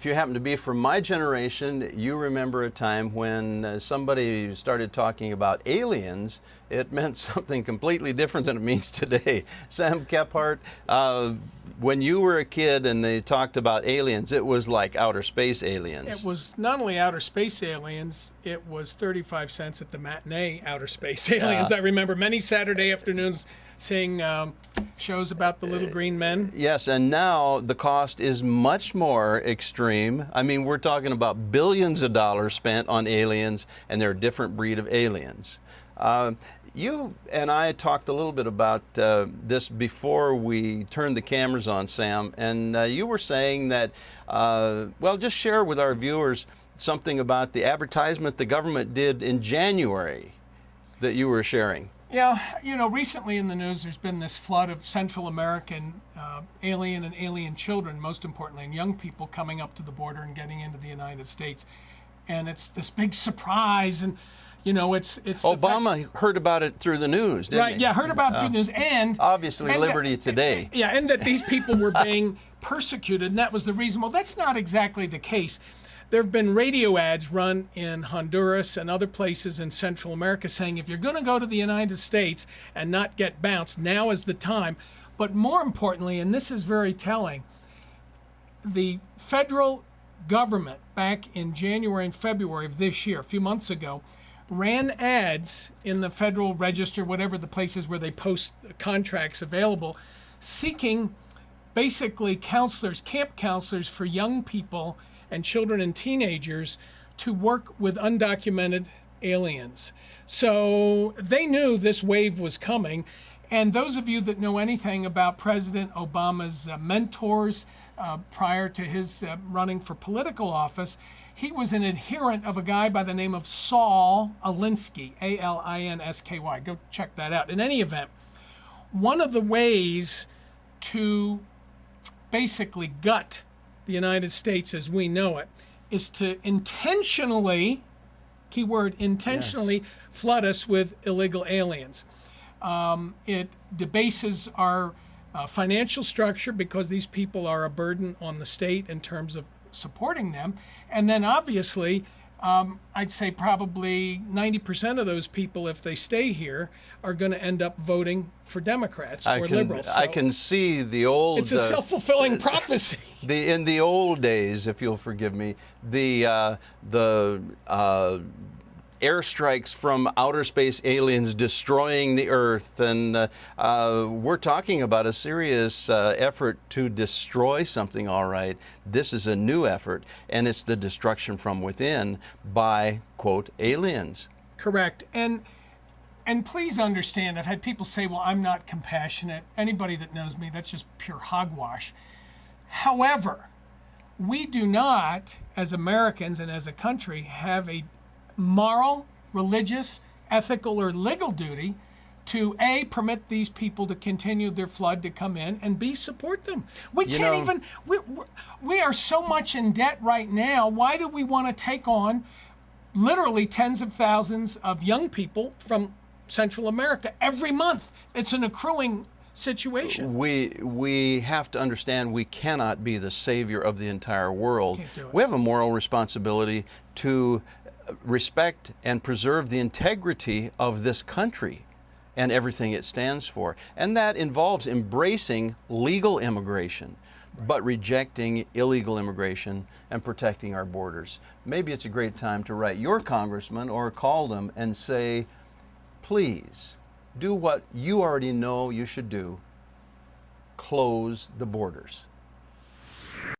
if you happen to be from my generation, you remember a time when somebody started talking about aliens. It meant something completely different than it means today. Sam Kephart, when you were a kid and they talked about aliens, it was like outer space aliens. It was not only outer space aliens, it was 35 cents at the matinee outer space aliens. I remember many Saturday afternoons seeing shows about the little green men. Yes, and now the cost is much more extreme. I mean, we're talking about billions of dollars spent on aliens, and they're a different breed of aliens. You and I talked a little bit about this before we turned the cameras on, Sam, and you were saying that, well, just share with our viewers something about the advertisement the government did in January that you were sharing. Yeah, you know, recently in the news there's been this flood of Central American alien and alien children, most importantly, and young people coming up to the border and getting into the United States. And it's this big surprise, and you know, it's Obama heard about it through the news, didn't he? Right, yeah, heard about it through the news, and obviously Liberty Today. Yeah, and that these people were being persecuted, and that was the reason. Well, that's not exactly the case. There have been radio ads run in Honduras and other places in Central America saying if you're going to go to the United States and not get bounced, now is the time. But more importantly, and this is very telling, the federal government back in January and February of this year, a few months ago, ran ads in the Federal Register, whatever the places where they post contracts available, seeking basically counselors, camp counselors for young people and children and teenagers to work with undocumented aliens. So they knew this wave was coming. And those of you that know anything about President Obama's mentors prior to his running for political office, he was an adherent of a guy by the name of Saul Alinsky, A-L-I-N-S-K-Y. Go check that out. In any event, one of the ways to basically gut the United States as we know it is to intentionally, keyword intentionally, yes, flood us with illegal aliens. It debases our financial structure because these people are a burden on the state in terms of supporting them. And then obviously, I'd say probably 90% of those people, if they stay here, are going to end up voting for Democrats or liberals. So I can see the old... It's a self-fulfilling prophecy. In the old days, if you'll forgive me, the airstrikes from outer space aliens destroying the Earth, and we're talking about a serious effort to destroy something, all right. This is a new effort, and it's the destruction from within by, quote, aliens. Correct. And please understand, I've had people say, well, I'm not compassionate. Anybody that knows me, that's just pure hogwash. However, we do not, as Americans and as a country, have a moral, religious, ethical, or legal duty to A, permit these people to continue their flood to come in, and B, support them. We can't even, we are so much in debt right now. Why do we want to take on literally tens of thousands of young people from Central America every month? It's an accruing situation. We have to understand we cannot be the savior of the entire world. Can't do it. We have a moral responsibility to respect and preserve the integrity of this country and everything it stands for. And that involves embracing legal immigration, but rejecting illegal immigration and protecting our borders. Maybe it's a great time to write your congressman or call them and say, please do what you already know you should do. Close the borders.